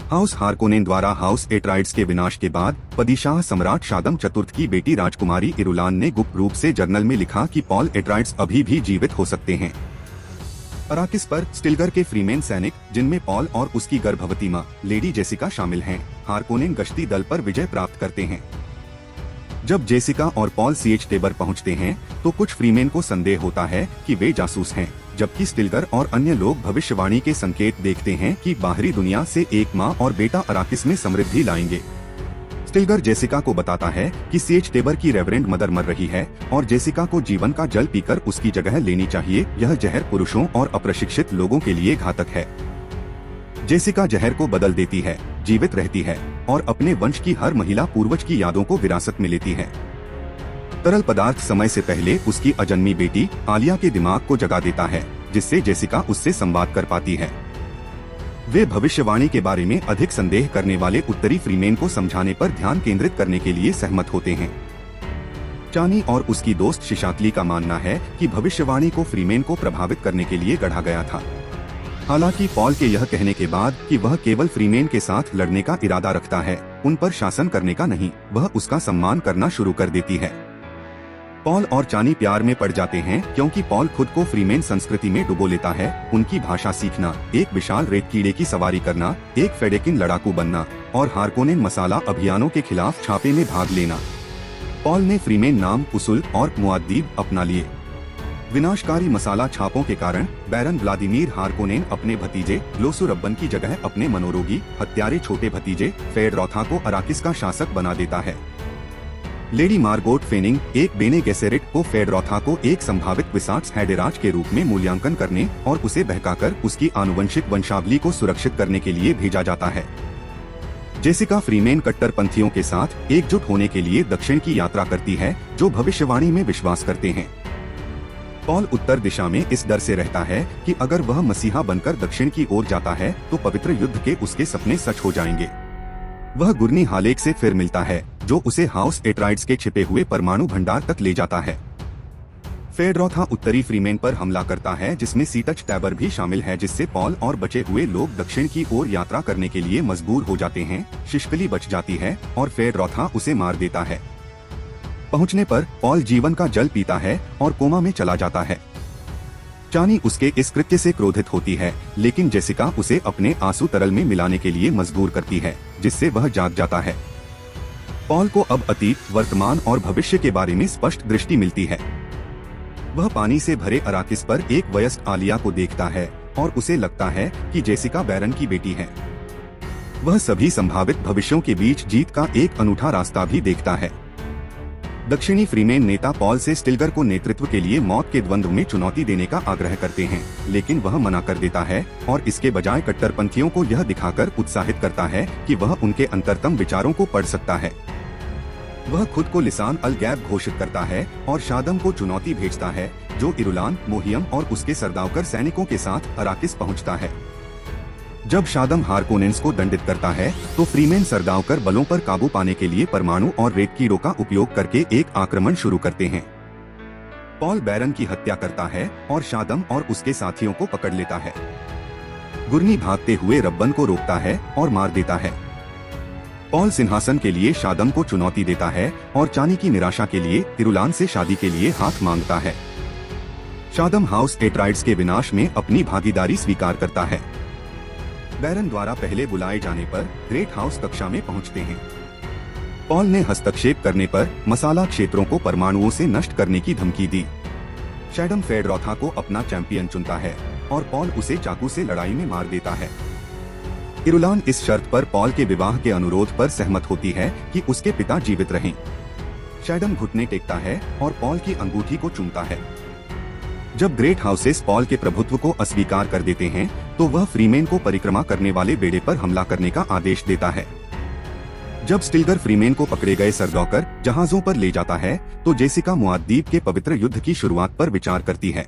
House हार्कोनेन द्वारा house एट्राइड्स के विनाश के बाद पदीशाह सम्राट शादम चतुर्थ की बेटी राजकुमारी इरुलान ने गुप्त रूप से जर्नल में लिखा कि पॉल एट्राइड्स अभी भी जीवित हो सकते हैं। अराकिस पर स्टिल्गर के फ्रीमेन सैनिक, जिनमें पॉल और उसकी गर्भवती मां लेडी जेसिका शामिल हैं, हार्कोनेन गश्ती दल पर विजय प्राप्त करते हैं। जब जेसिका और पॉल सीएच टेबर पहुंचते हैं तो कुछ फ्रीमेन को संदेह होता है कि वे जासूस हैं, जबकि स्टिल्गर और अन्य लोग भविष्यवाणी के संकेत देखते हैं कि बाहरी दुनिया से एक मां और बेटा अराकिस में समृद्धि लाएंगे। स्टिल्गर जेसिका को बताता है कि सीएच टेबर की रेवरेंड मदर मर रही है और जेसिका को जीवन का जल पीकर उसकी जगह लेनी चाहिए। यह जहर पुरुषों और अप्रशिक्षित लोगों के लिए घातक है। जेसिका जहर को बदल देती है, जीवित रहती है और अपने वंश की हर महिला पूर्वज की यादों को विरासत में लेती है। तरल पदार्थ समय से पहले उसकी अजन्मी बेटी आलिया के दिमाग को जगा देता है, जिससे जेसिका उससे संवाद कर पाती है। वे भविष्यवाणी के बारे में अधिक संदेह करने वाले उत्तरी फ्रीमेन को समझाने पर ध्यान केंद्रित करने के लिए सहमत होते हैं। चानी और उसकी दोस्त शिशातली का मानना है कि भविष्यवाणी को फ्रीमेन को प्रभावित करने के लिए गढ़ा गया था। हालांकि पॉल के यह कहने के बाद कि वह केवल फ्रीमेन के साथ लड़ने का इरादा रखता है, उन पर शासन करने का नहीं, वह उसका सम्मान करना शुरू कर देती है। पॉल और चानी प्यार में पड़ जाते हैं क्योंकि पॉल खुद को फ्रीमेन संस्कृति में डुबो लेता है। उनकी भाषा सीखना, एक विशाल रेत कीड़े की सवारी करना, एक फेडेकिन लड़ाकू बनना और हार्कोनेन मसाला अभियानों के खिलाफ छापे में भाग लेना। पॉल ने फ्रीमेन नाम उसूल और मुआद्दीब अपना लिए। विनाशकारी मसाला छापों के कारण बैरन व्लादिमीर हार्कोनेन अपने भतीजे ग्लोसुरब्बन की जगह अपने मनोरोगी हत्यारे छोटे भतीजे फेडरोथा को अराकिस का शासक बना देता है। लेडी मार्गोट फेनिंग एक बेने गेसेरिट को फेडरोथा को एक संभावित विसाट्स हैडेराज के रूप में मूल्यांकन करने और उसे बहकाकर उसकी आनुवंशिक वंशावली को सुरक्षित करने के लिए भेजा जाता है। जेसिका फ्रीमेन कट्टरपंथियों के साथ एकजुट होने के लिए दक्षिण की यात्रा करती है, जो भविष्यवाणी में विश्वास करते हैं। पॉल उत्तर दिशा में इस डर से रहता है कि अगर वह मसीहा बनकर दक्षिण की ओर जाता है तो पवित्र युद्ध के उसके सपने सच हो जाएंगे। वह गुर्नी हालेक से फिर मिलता है, जो उसे हाउस एट्राइड्स के छिपे हुए परमाणु भंडार तक ले जाता है। फेडरोथा उत्तरी फ्रीमेन पर हमला करता है, जिसमें सीटच टैबर भी शामिल है, जिससे पॉल और बचे हुए लोग दक्षिण की ओर यात्रा करने के लिए मजबूर हो जाते हैं। शिश्कली बच जाती है और फेडरोथा उसे मार देता है। पहुंचने पर पॉल जीवन का जल पीता है और कोमा में चला जाता है। चानी उसके इस कृत्य से क्रोधित होती है, लेकिन जेसिका उसे अपने आंसू तरल में मिलाने के लिए मजबूर करती है, जिससे वह जाग जाता है। पॉल को अब अतीत, वर्तमान और भविष्य के बारे में स्पष्ट दृष्टि मिलती है। वह पानी से भरे अराकिस पर एक वयस्क आलिया को देखता है और उसे लगता है कि जेसिका बैरन की बेटी है। वह सभी संभावित भविष्यों के बीच जीत का एक अनूठा रास्ता भी देखता है। दक्षिणी फ्रीमेन नेता पॉल से स्टिल्गर को नेतृत्व के लिए मौत के द्वंद्व में चुनौती देने का आग्रह करते हैं, लेकिन वह मना कर देता है और इसके बजाय कट्टरपंथियों को यह दिखाकर उत्साहित करता है कि वह उनके अंतरतम विचारों को पढ़ सकता है। वह खुद को लिसान अल गैब घोषित करता है और शादम को चुनौती भेजता है, जो इरुलान, मोहियम और उसके सरदावकर सैनिकों के साथ अराकिस पहुंचता है। जब शादम हार्कोनेन्स को दंडित करता है तो फ्रीमेन सरदावकर बलों पर काबू पाने के लिए परमाणु और रेत कीड़ों का उपयोग करके एक आक्रमण शुरू करते हैं। पॉल बैरन की हत्या करता है और शादम और उसके साथियों को पकड़ लेता है। गुर्नी भागते हुए रब्बन को रोकता है और मार देता है। पॉल सिंहासन के लिए शादम को चुनौती देता है और चानी की निराशा के लिए इरुलान से शादी के लिए हाथ मांगता है। शादम हाउस एट्राइड्स के विनाश में अपनी भागीदारी स्वीकार करता है। बैरन द्वारा पहले बुलाए जाने पर ग्रेट हाउस कक्षा में पहुंचते हैं। पॉल ने हस्तक्षेप करने पर मसाला क्षेत्रों को परमाणुओं से नष्ट करने की धमकी दी। शैडम फेडरोथा को अपना चैंपियन चुनता है और पॉल उसे चाकू से लड़ाई में मार देता है। इरुलान इस शर्त पर पॉल के विवाह के अनुरोध पर सहमत होती है कि उसके पिता जीवित रहें। शैडम घुटने टेकता है और पॉल की अंगूठी को चूमता है। जब ग्रेट हाउसेस पॉल के प्रभुत्व को अस्वीकार कर देते हैं तो वह फ्रीमेन को परिक्रमा करने वाले बेड़े पर हमला करने का आदेश देता है। जब स्टिल्गर फ्रीमेन को पकड़े गए सरदावकर जहाजों पर ले जाता है तो जेसिका मुआद्दीब के पवित्र युद्ध की शुरुआत पर विचार करती है।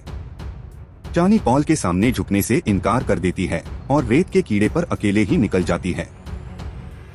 चानी पॉल के सामने झुकने से इनकार कर देती है और रेत के कीड़े पर अकेले ही निकल जाती है।